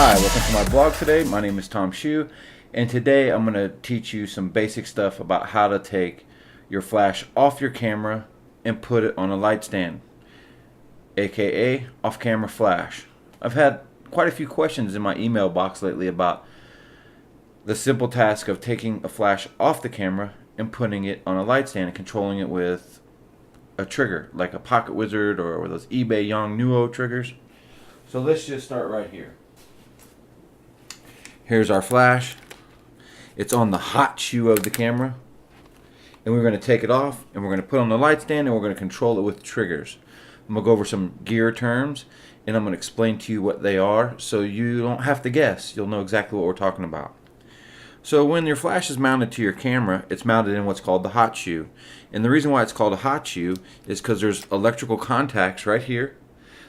Hi, welcome to my blog today. My name is Tom Shue, and today I'm going to teach you some basic stuff about how to take your flash off your camera and put it on a light stand, aka off-camera flash. I've had quite a few questions in my email box lately about the simple task of taking a flash off the camera and putting it on a light stand and controlling it with a trigger, like a Pocket Wizard or those eBay Yongnuo triggers. So let's just start right here. Here's our flash. It's on the hot shoe of the camera. And we're going to take it off and we're going to put it on the light stand and we're going to control it with triggers. I'm going to go over some gear terms and I'm going to explain to you what they are so you don't have to guess. You'll know exactly what we're talking about. So when your flash is mounted to your camera, it's mounted in what's called the hot shoe. And the reason why it's called a hot shoe is because there's electrical contacts right here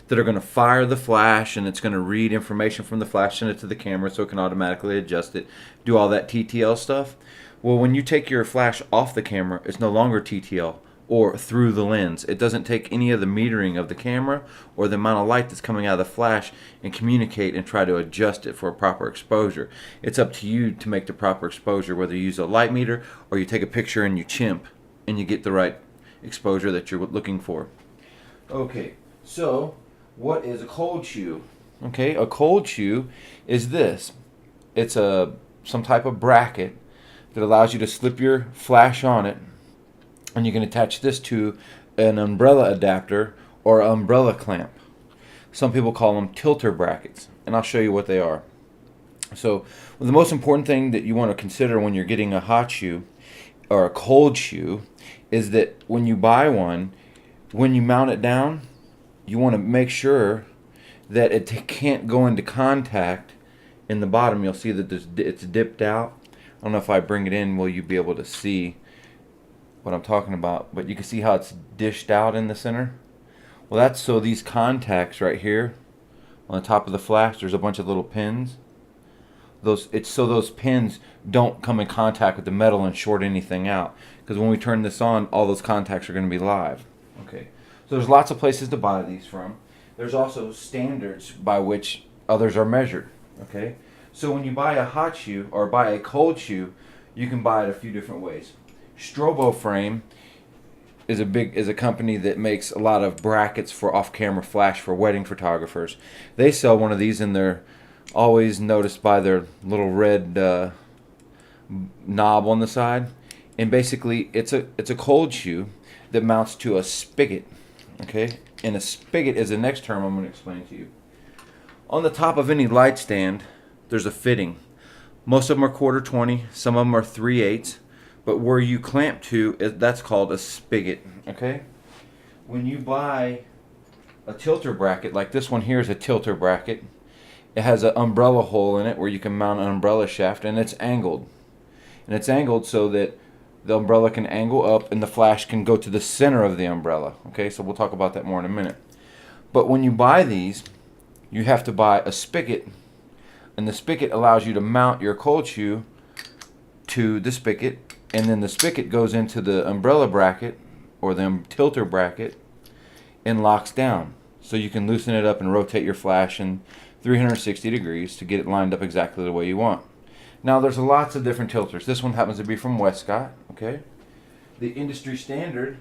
that are going to fire the flash, and it's going to read information from the flash, send it to the camera so it can automatically adjust it, do all that TTL stuff. Well, when you take your flash off the camera, it's no longer TTL or through the lens. It doesn't take any of the metering of the camera or the amount of light that's coming out of the flash and communicate and try to adjust it for a proper exposure. It's up to you to make the proper exposure, whether you use a light meter or you take a picture and you chimp and you get the right exposure that you're looking for. Okay, so what is a cold shoe? Okay, a cold shoe is this. It's some type of bracket that allows you to slip your flash on it, and you can attach this to an umbrella adapter or umbrella clamp. Some people call them tilter brackets, and I'll show you what they are. So the most important thing that you want to consider when you're getting a hot shoe or a cold shoe is that when you buy one, when you mount it down, you want to make sure that it can't go into contact in the bottom. You'll see that it's dipped out. I don't know if I bring it in, will you be able to see what I'm talking about? But you can see how it's dished out in the center. Well, that's so these contacts right here on the top of the flash, there's a bunch of little pins. It's so those pins don't come in contact with the metal and short anything out. Because when we turn this on, all those contacts are going to be live. Okay. So there's lots of places to buy these from. There's also standards by which others are measured. Okay, so when you buy a hot shoe or buy a cold shoe, you can buy it a few different ways. Strobo Frame is a company that makes a lot of brackets for off-camera flash for wedding photographers. They sell one of these, and they're always noticed by their little red knob on the side. And basically, it's a cold shoe that mounts to a spigot. Okay, and a spigot is the next term I'm going to explain to you. On the top of any light stand, there's a fitting. Most of them are 1/4-20, some of them are 3/8, but where you clamp to, that's called a spigot. Okay, when you buy a tilter bracket, like this one here is a tilter bracket, it has an umbrella hole in it where you can mount an umbrella shaft, and it's angled. And it's angled so that the umbrella can angle up and the flash can go to the center of the umbrella. Okay, so we'll talk about that more in a minute. But when you buy these, you have to buy a spigot, and the spigot allows you to mount your cold shoe to the spigot, and then the spigot goes into the umbrella bracket or the tilter bracket and locks down. So you can loosen it up and rotate your flash in 360 degrees to get it lined up exactly the way you want. Now there's lots of different tilters. This one happens to be from Wescott. Okay, the industry standard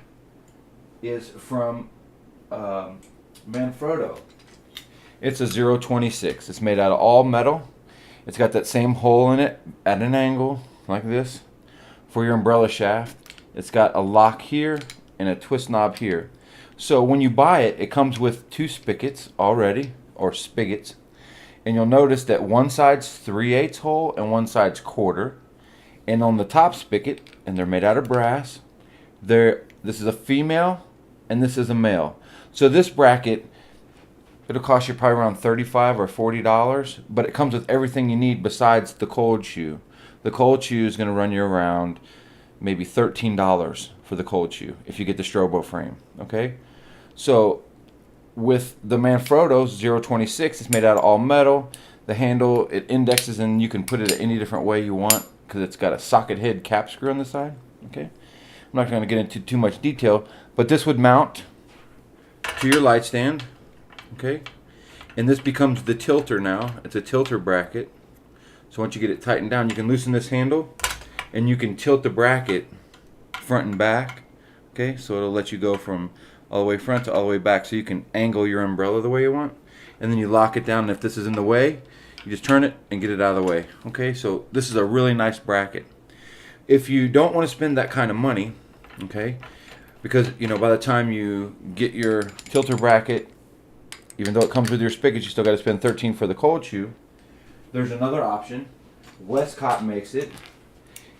is from Manfrotto. It's a 026. It's made out of all metal. It's got that same hole in it at an angle like this for your umbrella shaft. It's got a lock here and a twist knob here. So when you buy it, it comes with two spigots already, or spigots. And you'll notice that one side's 3/8 hole and one side's 1/4. And on the top spigot, and they're made out of brass, this is a female and this is a male. So this bracket, it'll cost you probably around $35 or $40, but it comes with everything you need besides the cold shoe. The cold shoe is going to run you around maybe $13 for the cold shoe if you get the Strobo Frame. Okay, so with the Manfrotto 026, it's made out of all metal. The handle, it indexes, and you can put it any different way you want because it's got a socket head cap screw on the side. Okay, I'm not going to get into too much detail, but this would mount to your light stand. Okay, And this becomes the tilter now. It's a tilter bracket. So once you get it tightened down, you can loosen this handle and you can tilt the bracket front and back. Okay, so it'll let you go from all the way front to all the way back, so you can angle your umbrella the way you want. And then you lock it down, and if this is in the way, you just turn it and get it out of the way. Okay, so this is a really nice bracket. If you don't want to spend that kind of money, okay, because you know by the time you get your tilter bracket, even though it comes with your spigot, you still got to spend $13 for the cold shoe. There's another option. Wescott makes it.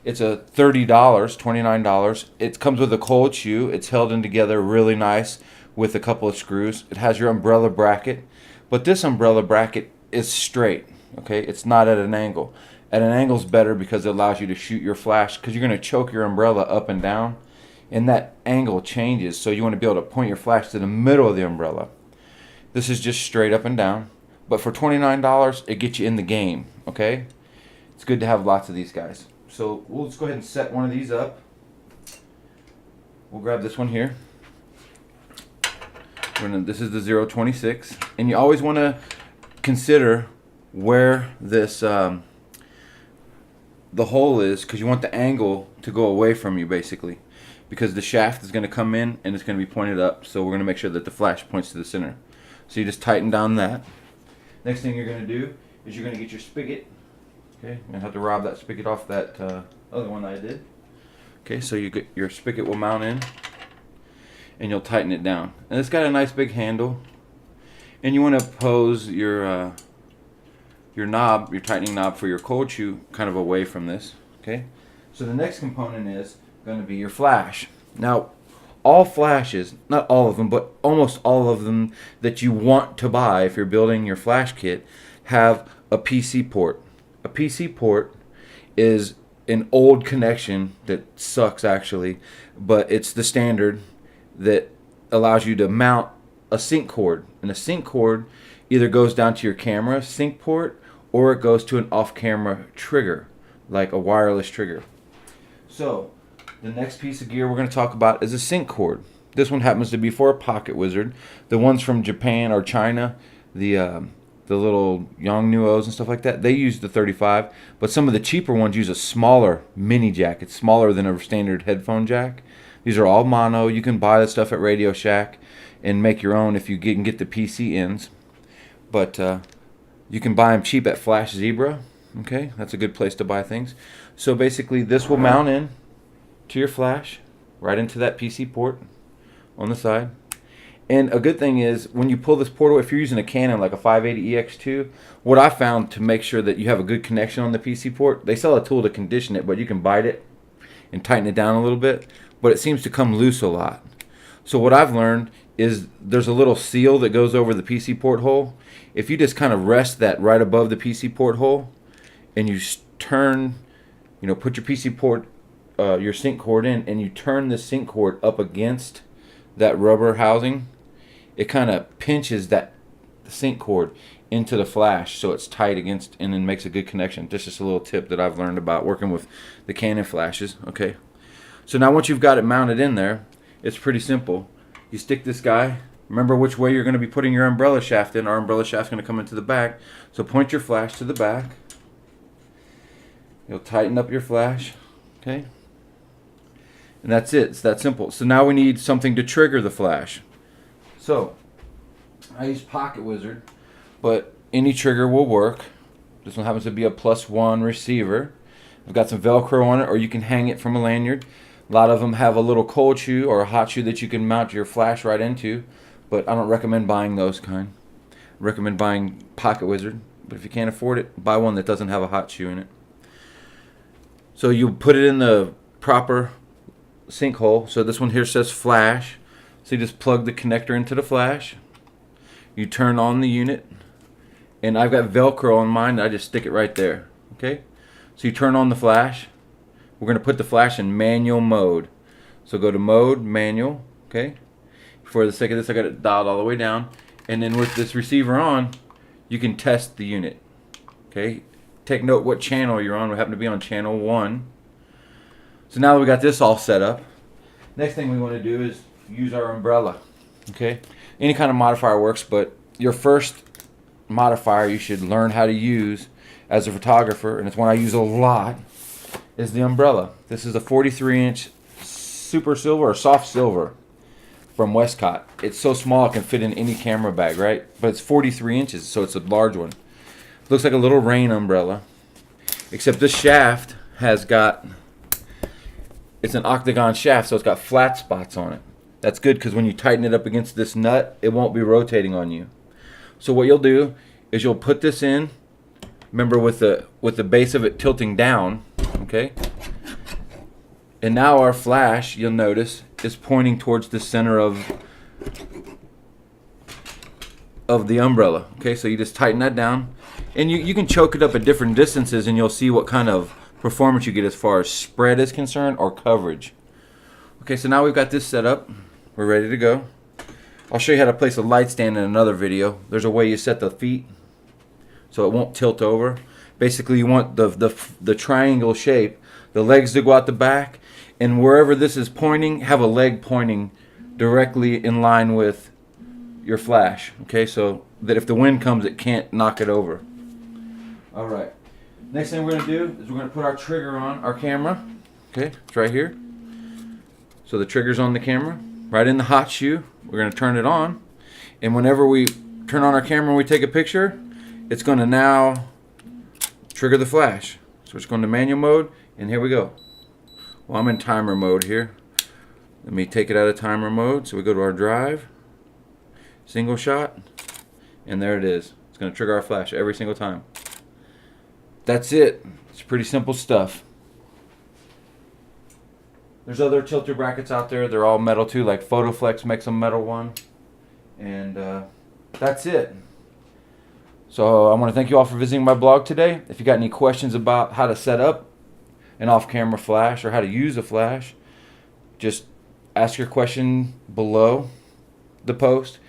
It's a $30, $29. It comes with a cold shoe. It's held in together really nice with a couple of screws. It has your umbrella bracket, but this umbrella bracket is straight. Okay, it's not at an angle. At an angle is better because it allows you to shoot your flash, because you're going to choke your umbrella up and down, and that angle changes. So you want to be able to point your flash to the middle of the umbrella. This is just straight up and down, but for $29, it gets you in the game. Okay, it's good to have lots of these guys. So we'll just go ahead and set one of these up. We'll grab this one here. This is the 026, and you always want to consider where this the hole is, because you want the angle to go away from you, basically, because the shaft is going to come in and it's going to be pointed up. So we're going to make sure that the flash points to the center. So you just tighten down that. Next thing you're going to do is you're going to get your spigot. Okay, I'm going to have to rob that spigot off that other one that I did. Okay, so you get your spigot will mount in, and you'll tighten it down. And it's got a nice big handle, and you want to pose your knob, your tightening knob for your cold shoe, kind of away from this. Okay, so the next component is going to be your flash. Now, all flashes, not all of them, but almost all of them that you want to buy if you're building your flash kit, have a PC port. A PC port is an old connection that sucks actually, but it's the standard that allows you to mount a sync cord. And a sync cord either goes down to your camera sync port, or it goes to an off-camera trigger, like a wireless trigger. So the next piece of gear we're going to talk about is a sync cord. This one happens to be for a Pocket Wizard. The ones from Japan or China, the little Yongnuos and stuff like that, they use the 35, but some of the cheaper ones use a smaller mini jack. It's smaller than a standard headphone jack. These are all mono. You can buy the stuff at Radio Shack and make your own if you can get the PC ends, but you can buy them cheap at Flash Zebra. Okay, that's a good place to buy things. So basically this will mount in to your flash right into that PC port on the side. And a good thing is when you pull this port away, if you're using a Canon like a 580EX2, what I found to make sure that you have a good connection on the PC port, they sell a tool to condition it, but you can bite it and tighten it down a little bit, but it seems to come loose a lot. So what I've learned is there's a little seal that goes over the PC port hole. If you just kind of rest that right above the PC port hole and you turn, put your PC port, your sync cord in, and you turn the sync cord up against that rubber housing, it kind of pinches that sync cord into the flash so it's tight against, and then makes a good connection. This is just a little tip that I've learned about working with the Canon flashes. Okay, so now once you've got it mounted in there, it's pretty simple. You stick this guy, remember which way you're going to be putting your umbrella shaft in. Our umbrella shaft's going to come into the back, so point your flash to the back. You'll tighten up your flash. Okay, and that's it. It's that simple. So now we need something to trigger the flash. So I use Pocket Wizard, but any trigger will work. This one happens to be a +1 receiver. I've got some Velcro on it, or you can hang it from a lanyard. A lot of them have a little cold shoe or a hot shoe that you can mount your flash right into, but I don't recommend buying those kind. I recommend buying Pocket Wizard, but if you can't afford it, buy one that doesn't have a hot shoe in it. So you put it in the proper sync hole. So this one here says flash. So you just plug the connector into the flash. You turn on the unit, and I've got Velcro on mine. I just stick it right there. Okay. So you turn on the flash. We're going to put the flash in manual mode. So go to mode, manual. Okay. For the sake of this, I got it dialed all the way down. And then with this receiver on, you can test the unit. Okay. Take note what channel you're on. We happen to be on channel 1. So now that we got this all set up, next thing we want to do is use our umbrella. Okay. Any kind of modifier works, but your first modifier you should learn how to use as a photographer, and it's one I use a lot, is the umbrella. This is a 43-inch super silver or soft silver from Wescott. It's so small it can fit in any camera bag, right? But it's 43 inches, so it's a large one. Looks like a little rain umbrella, except this shaft has got, it's an octagon shaft, so it's got flat spots on it. That's good because when you tighten it up against this nut, it won't be rotating on you. So what you'll do is you'll put this in, remember with the base of it tilting down, okay? And now our flash, you'll notice, is pointing towards the center of the umbrella. Okay, so you just tighten that down, and you can choke it up at different distances, and you'll see what kind of performance you get as far as spread is concerned or coverage. Okay, so now we've got this set up. We're ready to go. I'll show you how to place a light stand in another video. There's a way you set the feet so it won't tilt over. Basically, you want the triangle shape, the legs to go out the back, and wherever this is pointing, have a leg pointing directly in line with your flash. Okay, so that if the wind comes, it can't knock it over. All right. Next thing we're going to do is we're going to put our trigger on our camera. Okay, it's right here. So the trigger's on the camera, right in the hot shoe. We're going to turn it on, and whenever we turn on our camera and we take a picture, it's going to now trigger the flash. So it's going to manual mode, and here we go. Well, I'm in timer mode here. Let me take it out of timer mode. So we go to our drive, single shot, and there it is. It's going to trigger our flash every single time. That's it. It's pretty simple stuff. There's other tilter brackets out there. They're all metal too, like PhotoFlex makes a metal one. And that's it. So I want to thank you all for visiting my blog today. If you got any questions about how to set up an off-camera flash or how to use a flash, just ask your question below the post,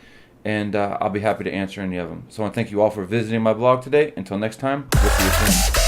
and I'll be happy to answer any of them. So I want to thank you all for visiting my blog today. Until next time, we'll see you soon.